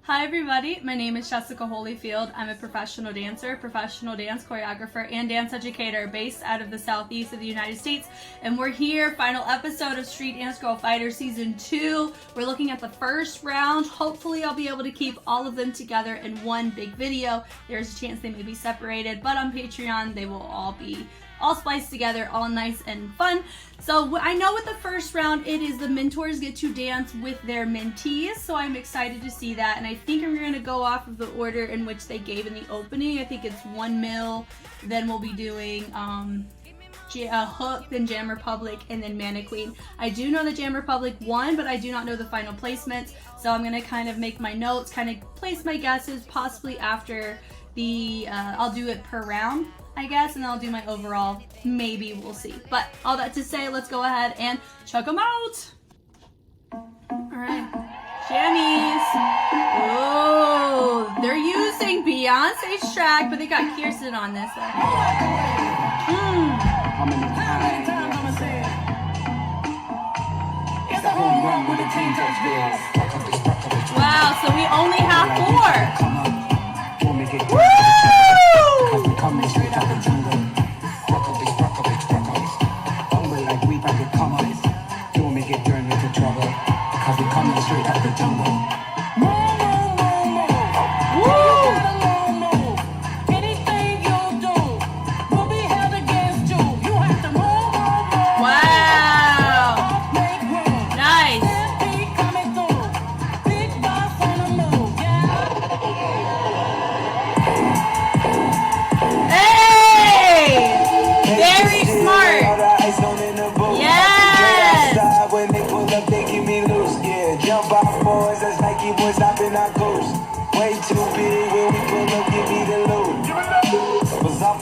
Hi everybody, my name is Jessica Holyfield. I'm a professional dancer, professional dance choreographer, and dance educator based out of the southeast of the United States. And we're here, final episode of Street Dance Girl Fighter Season 2. We're looking at the first round. Hopefully I'll be able to keep all of them together in one big video. There's a chance they may be separated, but on Patreon they will all be all spliced together, all nice and fun. So I know with the first round, it is the mentors get to dance with their mentees, so I'm excited to see that. And I think we're going to go off of the order in which they gave in the opening. I think it's 1 mil, then we'll be doing Hook, then Jam Republic, and then Mana Queen. I do know that Jam Republic won, but I do not know the final placements, so I'm going to kind of make my notes, kind of place my guesses, possibly after the, I'll do it per round, I guess, and I'll do my overall, maybe, we'll see. But all that to say, let's go ahead and check them out. Alright, jammies. Oh, they're using Beyonce's track, but they got Kirsten on this one. How many times I'ma say it? It's a home run with a team touchdown. Wow, so we only have 4. Woo! Coming straight out the jungle. Hungry like we back at commas. Don't make it turn into trouble. Cause we coming straight out the jungle.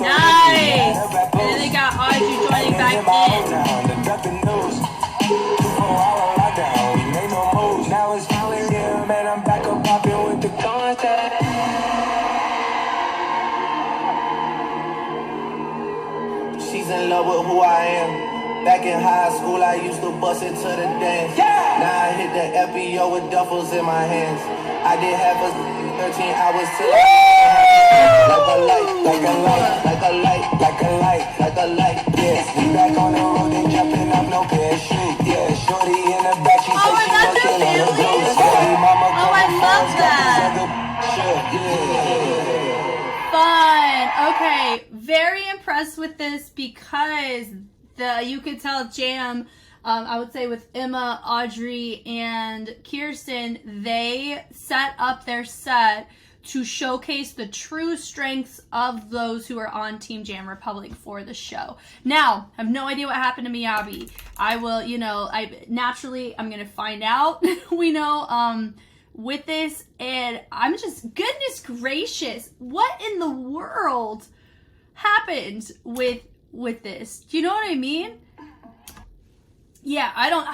Nice! And then they got Audrey joining back in. Now it's feeling good, man. I'm back up popping with the contact. She's in love with who I am. Back in high school, I used to bust it to the dance. Yeah. Now I hit the FBO with duffels in my hands. I did have a 13 hours till like a light, like a light, like a light, like a light, like a light. Yes, we back on the road and jumping up no parachute. Yeah, shorty in the back, she said she was killing the blues. Oh, I love that. Fun. Okay, very impressed with this because you could tell Jam, I would say with Emma, Audrey, and Kirsten, they set up their set to showcase the true strengths of those who are on Team Jam Republic for the show. Now, I have no idea what happened to Miyabi. I will, I'm going to find out, with this, and I'm just, goodness gracious, what in the world happened with this? Do you know what I mean? Yeah, I don't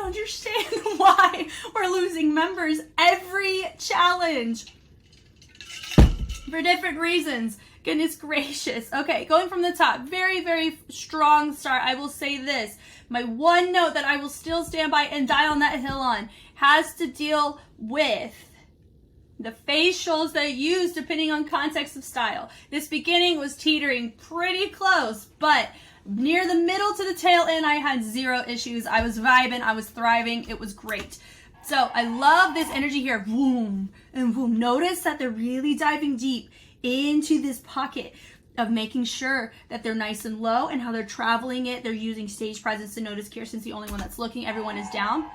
understand why we're losing members every challenge for different reasons. Goodness gracious. Okay, going from the top, very, very strong start. I will say this, my one note that I will still stand by and die on that hill on has to deal with the facials that I use depending on context of style. This beginning was teetering pretty close, but near the middle to the tail end, I had zero issues. I was vibing, I was thriving, it was great. So I love this energy here, boom and boom. Notice that they're really diving deep into this pocket of making sure that they're nice and low and how they're traveling it. They're using stage presence to notice Kirsten's the only one that's looking, everyone is down.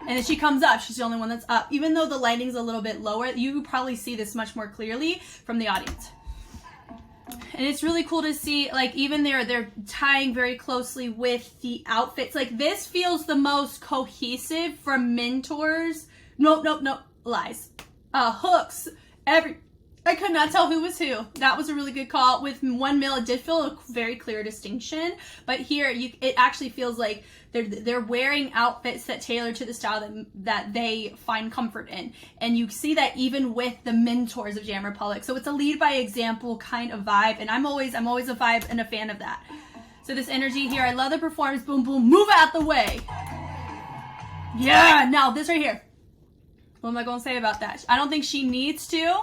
And then she comes up, she's the only one that's up. Even though the lighting's a little bit lower, you probably see this much more clearly from the audience. And it's really cool to see, like, even they're tying very closely with the outfits. Like, this feels the most cohesive from mentors. Nope, lies. Hooks, I could not tell who was who. That was a really good call. With 1 mil, it did feel a very clear distinction. But here, it actually feels like they're wearing outfits that tailor to the style that they find comfort in. And you see that even with the mentors of Jam Republic. So it's a lead by example kind of vibe. And I'm always a vibe and a fan of that. So this energy here, I love the performance. Boom, boom, move out the way. Yeah, now this right here. What am I going to say about that? I don't think she needs to.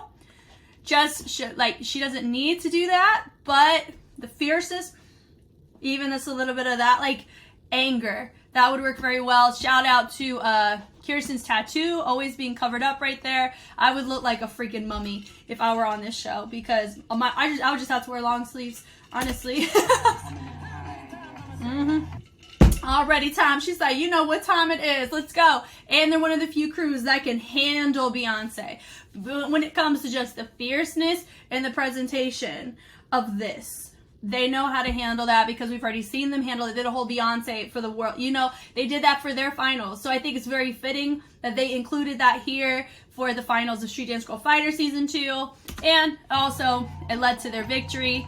She doesn't need to do that, but the fiercest, even just a little bit of that, like, anger, that would work very well. Shout out to Kirsten's tattoo, always being covered up right there. I would look like a freaking mummy if I were on this show, because I would just have to wear long sleeves, honestly. Already time. She's like, you know what time it is. Let's go. And they're one of the few crews that can handle Beyonce when it comes to just the fierceness and the presentation of this. They know how to handle that because we've already seen them handle it. They did a whole Beyonce for the world. You know, they did that for their finals. So I think it's very fitting that they included that here for the finals of Street Dance Girl Fighter Season 2. And also, it led to their victory.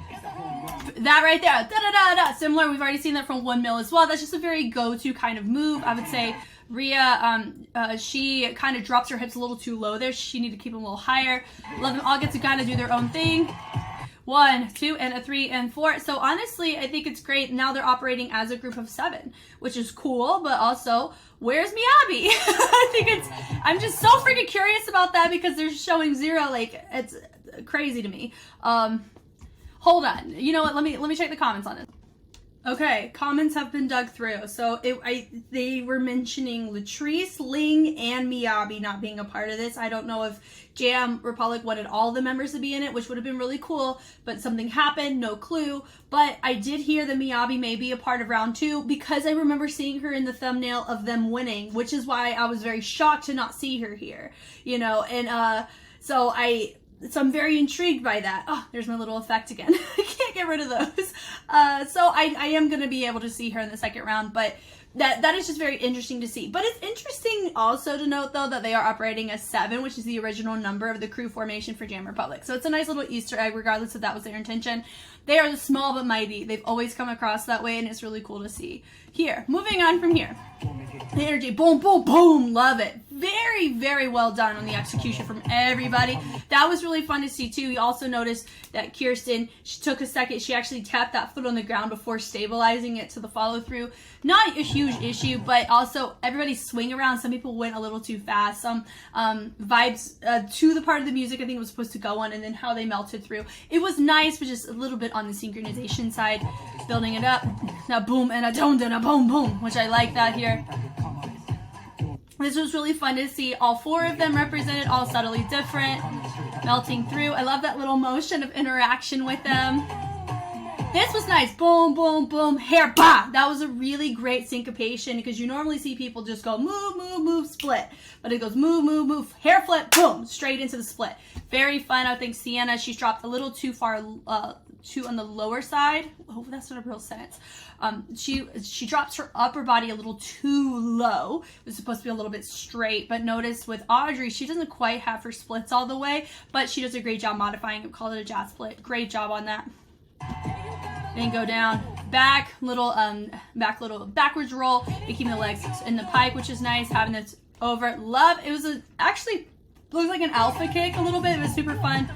That right there, da-da-da-da, similar. We've already seen that from 1 mil as well. That's just a very go-to kind of move. I would say Rhea, she kind of drops her hips a little too low there. She needed to keep them a little higher. Let them all get to kind of do their own thing. 1, 2, and a 3 and 4. So honestly, I think it's great. Now they're operating as a group of 7, which is cool, but also, where's Miyabi? I'm just so freaking curious about that because they're showing 0. Like, it's crazy to me. Hold on. You know what? Let me check the comments on it. Okay, comments have been dug through. So they were mentioning Latrice, Ling, and Miyabi not being a part of this. I don't know if Jam Republic wanted all the members to be in it, which would have been really cool, but something happened, no clue. But I did hear that Miyabi may be a part of round 2 because I remember seeing her in the thumbnail of them winning, which is why I was very shocked to not see her here. You know, and so I'm very intrigued by that. Oh, there's my little effect again. I can't get rid of those. So I am going to be able to see her in the second round, but that is just very interesting to see. But it's interesting also to note, though, that they are operating as 7, which is the original number of the crew formation for Jam Republic. So it's a nice little Easter egg, regardless if that was their intention. They are the small but mighty. They've always come across that way, and it's really cool to see. Here, moving on from here. The energy, boom, boom, boom, love it. Very, very well done on the execution from everybody. That was really fun to see too. You also noticed that Kirsten, she took a second, she actually tapped that foot on the ground before stabilizing it to the follow through. Not a huge issue, but also everybody's swing around. Some people went a little too fast. Some vibes to the part of the music I think it was supposed to go on, and then how they melted through. It was nice, but just a little bit on the synchronization side, building it up. Now boom and a dome and a boom boom, which I like that here. This was really fun to see all 4 of them represented, all subtly different, melting through. I love that little motion of interaction with them. This was nice. Boom, boom, boom, hair, bah! That was a really great syncopation because you normally see people just go move, move, move, split. But it goes move, move, move, hair flip, boom, straight into the split. Very fun. I think Sienna, she's dropped a little too far, too on the lower side. Oh, that's not a real sentence. She drops her upper body a little too low. It was supposed to be a little bit straight, but notice with Audrey, she doesn't quite have her splits all the way, but she does a great job modifying it. Call it a jazz split. Great job on that. Then go down, back little backwards roll, keeping the legs in the pike, which is nice. Having this over, love. It was actually looked like an alpha kick a little bit. It was super fun.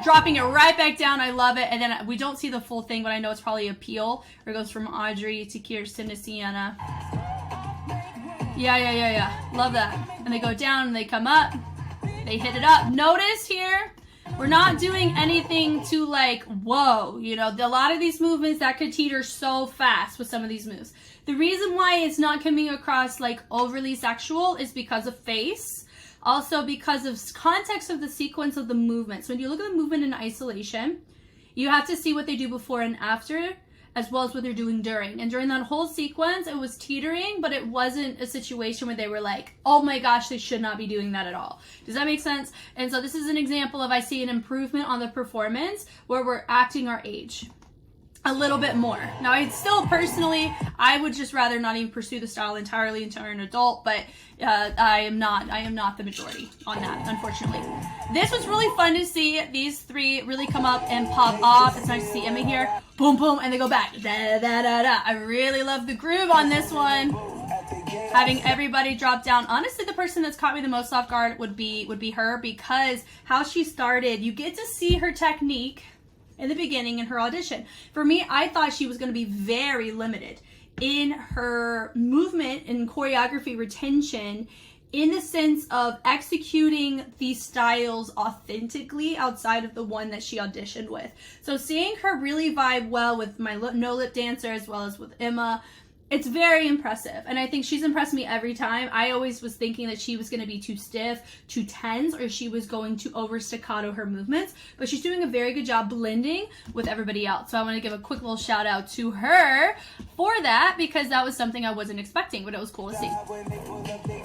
Dropping it right back down, I love it. And then we don't see the full thing, but I know it's probably a peel. Where it goes from Audrey to Kirsten to Sienna. Yeah. Love that. And they go down and they come up. They hit it up. Notice here, we're not doing anything to like, whoa. You know, a lot of these movements that could teeter so fast with some of these moves. The reason why it's not coming across like overly sexual is because of face. Also because of context of the sequence of the movement. So when you look at the movement in isolation, you have to see what they do before and after, as well as what they're doing during. And during that whole sequence, it was teetering, but it wasn't a situation where they were like, oh my gosh, they should not be doing that at all. Does that make sense? And so this is an example of I see an improvement on the performance where we're acting our age a little bit more. Now, I still personally, I would just rather not even pursue the style entirely until you're an adult, but I am not the majority on that, unfortunately. This was really fun to see these 3 really come up and pop off. It's nice to see Emma here, boom, boom, and they go back, da, da, da, da. I really love the groove on this one. Having everybody drop down. Honestly, the person that's caught me the most off guard would be her, because how she started, you get to see her technique in the beginning in her audition. For me, I thought she was going to be very limited in her movement and choreography retention in the sense of executing these styles authentically outside of the one that she auditioned with. So seeing her really vibe well with my no lip dancer as well as with Emma, it's very impressive. And I think she's impressed me every time. I always was thinking that she was going to be too stiff, too tense, or she was going to over staccato her movements. But she's doing a very good job blending with everybody else. So I want to give a quick little shout out to her for that, because that was something I wasn't expecting, but it was cool to see.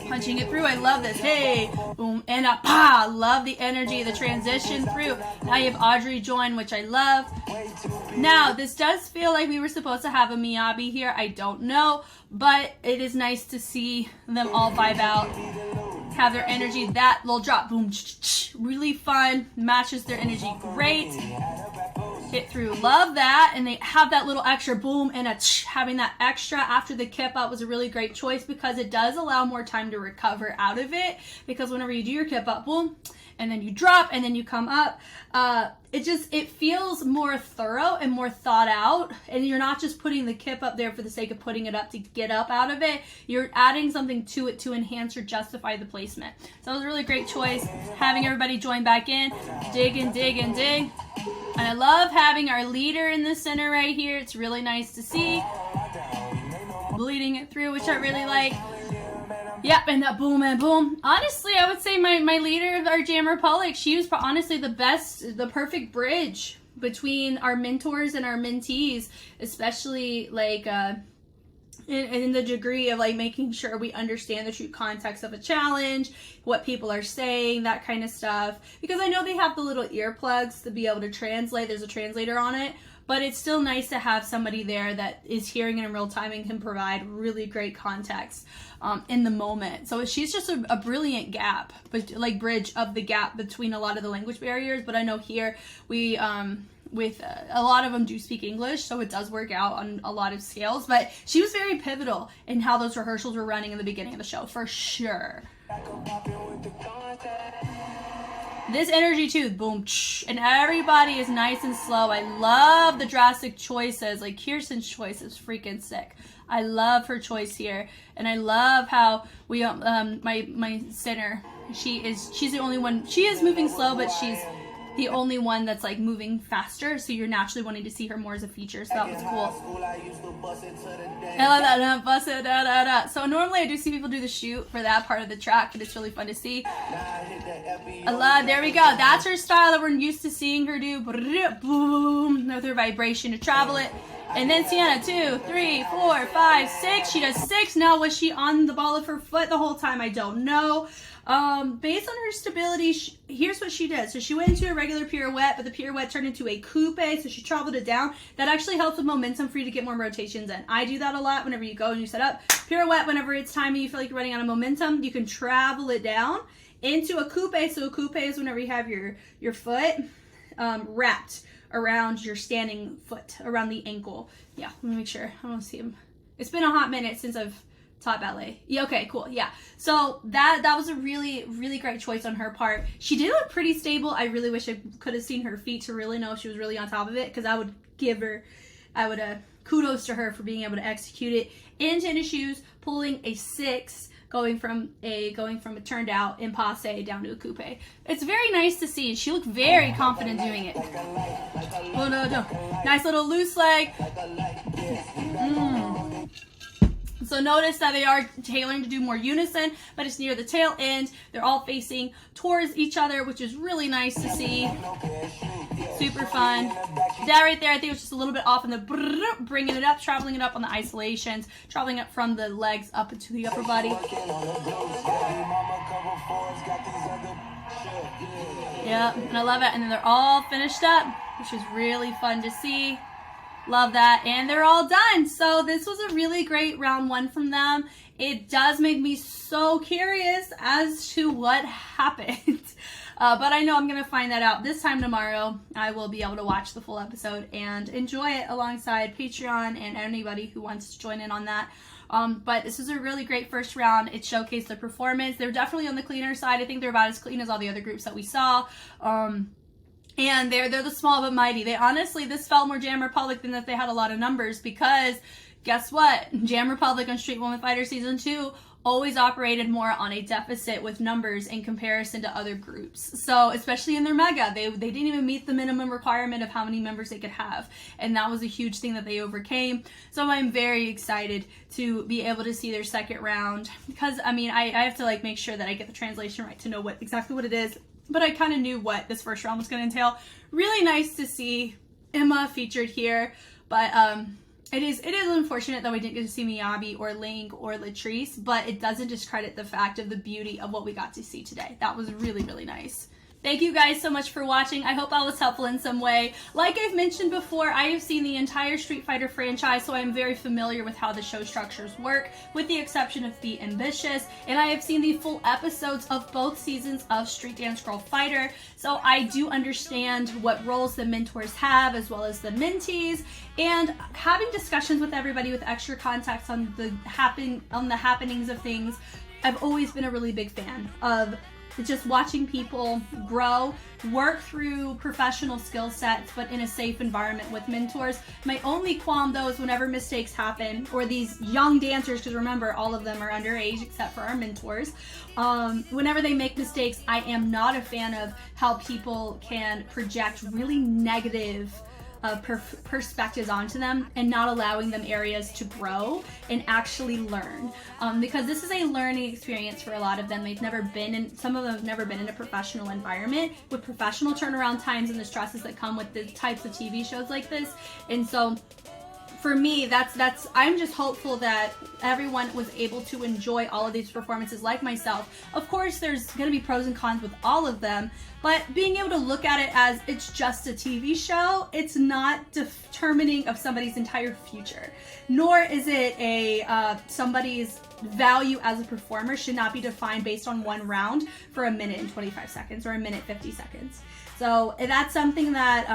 Punching it through, I love this. Hey, boom, and a pa. Love the energy, the transition through. Now you have Audrey join, which I love. Now, this does feel like we were supposed to have a Miyabi here. I don't know, but it is nice to see them all vibe out, have their energy. That little drop, boom, really fun, matches their energy great. Hit through, love that. And they have that little extra boom and a having that extra after the kip up was a really great choice, because it does allow more time to recover out of it. Because whenever you do your kip up, boom, and then you drop and then you come up, it feels more thorough and more thought out, and you're not just putting the kip up there for the sake of putting it up to get up out of it. You're adding something to it to enhance or justify the placement. So it was a really great choice. Having everybody join back in, dig and dig and dig. And I love having our leader in the center right here. It's really nice to see. Bleeding it through, which I really like. Yep, and that boom and boom. Honestly, I would say my leader of our Jam Republic, she was honestly the perfect bridge between our mentors and our mentees, especially like in the degree of like making sure we understand the true context of a challenge, what people are saying, that kind of stuff. Because I know they have the little earplugs to be able to translate. There's a translator on it. But it's still nice to have somebody there that is hearing it in real time and can provide really great context in the moment. So she's just a brilliant gap, but like bridge of the gap between a lot of the language barriers. But I know here we, with a lot of them do speak English, so it does work out on a lot of scales. But she was very pivotal in how those rehearsals were running in the beginning of the show, for sure. This energy too, boom, and everybody is nice and slow. I love the drastic choices. Like Kirsten's choice is freaking sick. I love her choice here, and I love how we my center. She's the only one. She is moving slow, but she's the only one that's like moving faster. So you're naturally wanting to see her more as a feature. So that was cool. I love that. Bust it, da, da, da. So normally I do see people do the shoot for that part of the track, and it's really fun to see. I love, there we go. That's her style that we're used to seeing her do. Boom, with her vibration to travel it. And then Sienna, 2, 3, 4, 5, 6. She does 6. Now, was she on the ball of her foot the whole time? I don't know. Based on her stability, here's what she did. So she went into a regular pirouette, but the pirouette turned into a coupe, so she traveled it down. That actually helps with momentum for you to get more rotations in. I do that a lot whenever you go and you set up. Pirouette, whenever it's time and you feel like you're running out of momentum, you can travel it down into a coupe. So a coupe is whenever you have your foot wrapped around your standing foot, around the ankle. Yeah, let me make sure. I want to see him. It's been a hot minute since I've taught ballet. Yeah, okay, cool. Yeah. So that was a really, really great choice on her part. She did look pretty stable. I really wish I could have seen her feet to really know if she was really on top of it, because I would kudos to her for being able to execute it in tennis shoes, pulling a 6, going from a turned out impasse down to a coupe. It's very nice to see. She looked very confident doing it. Oh, no. Nice little loose leg. So notice that they are tailoring to do more unison, but it's near the tail end. They're all facing towards each other, which is really nice to see. Super fun. That right there, I think it was just a little bit off in the bringing it up, traveling it up on the isolations, traveling it from the legs up into the upper body. Yeah, and I love it. And then they're all finished up, which is really fun to see. Love that. And they're all done. So this was a really great round 1 from them. It does make me so curious as to what happened. But I know I'm going to find that out this time tomorrow. I will be able to watch the full episode and enjoy it alongside Patreon and anybody who wants to join in on that. But this was a really great first round. It showcased their performance. They're definitely on the cleaner side. I think they're about as clean as all the other groups that we saw. And they're the small but mighty. They honestly, this felt more Jam Republic than that they had a lot of numbers, because guess what? Jam Republic on Street Woman Fighter Season 2 always operated more on a deficit with numbers in comparison to other groups. So especially in their mega, they didn't even meet the minimum requirement of how many members they could have. And that was a huge thing that they overcame. So I'm very excited to be able to see their second round, because I mean, I have to like make sure that I get the translation right to know exactly what it is. But I kind of knew what this first round was going to entail. Really nice to see Emma featured here, but it is unfortunate that we didn't get to see Miyabi or Ling or Latrice, but it doesn't discredit the fact of the beauty of what we got to see today. That was really, really nice. Thank you guys so much for watching. I hope I was helpful in some way. Like I've mentioned before, I have seen the entire Street Fighter franchise, so I'm very familiar with how the show structures work, with the exception of Be Ambitious, and I have seen the full episodes of both seasons of Street Dance Girl Fighter, so I do understand what roles the mentors have as well as the mentees, and having discussions with everybody with extra context on the happenings of things. I've always been a really big fan of just watching people grow, work through professional skill sets, but in a safe environment with mentors. My only qualm though is whenever mistakes happen, or these young dancers, because remember all of them are underage except for our mentors, whenever they make mistakes, I am not a fan of how people can project really negative perspectives onto them and not allowing them areas to grow and actually learn, because this is a learning experience for a lot of them. They've never been in, some of them have never been in a professional environment with professional turnaround times and the stresses that come with the types of TV shows like this. And so for me, that's I'm just hopeful that everyone was able to enjoy all of these performances like myself. Of course, there's going to be pros and cons with all of them, but being able to look at it as it's just a TV show, it's not determining of somebody's entire future, nor is it a somebody's value as a performer should not be defined based on one round for a minute and 25 seconds or a minute 50 seconds. So that's something that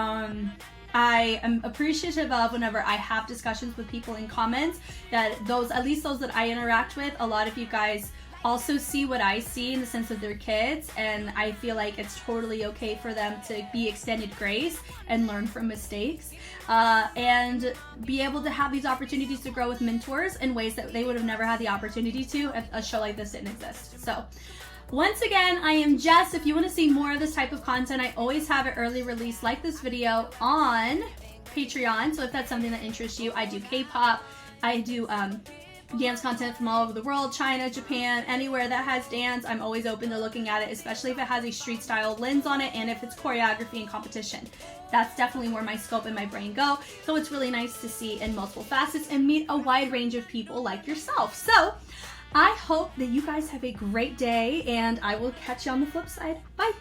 I am appreciative of whenever I have discussions with people in comments, that at least those that I interact with, a lot of you guys also see what I see in the sense of their kids, and I feel like it's totally okay for them to be extended grace and learn from mistakes, and be able to have these opportunities to grow with mentors in ways that they would have never had the opportunity to if a show like this didn't exist. So once again, I am Jess. If you want to see more of this type of content, I always have it early release like this video on Patreon. So if that's something that interests you, I do K-pop, I do dance content from all over the world, China, Japan, anywhere that has dance. I'm always open to looking at it, especially if it has a street style lens on it and if it's choreography and competition. That's definitely where my scope and my brain go. So it's really nice to see in multiple facets and meet a wide range of people like yourself. So I hope that you guys have a great day, and I will catch you on the flip side. Bye.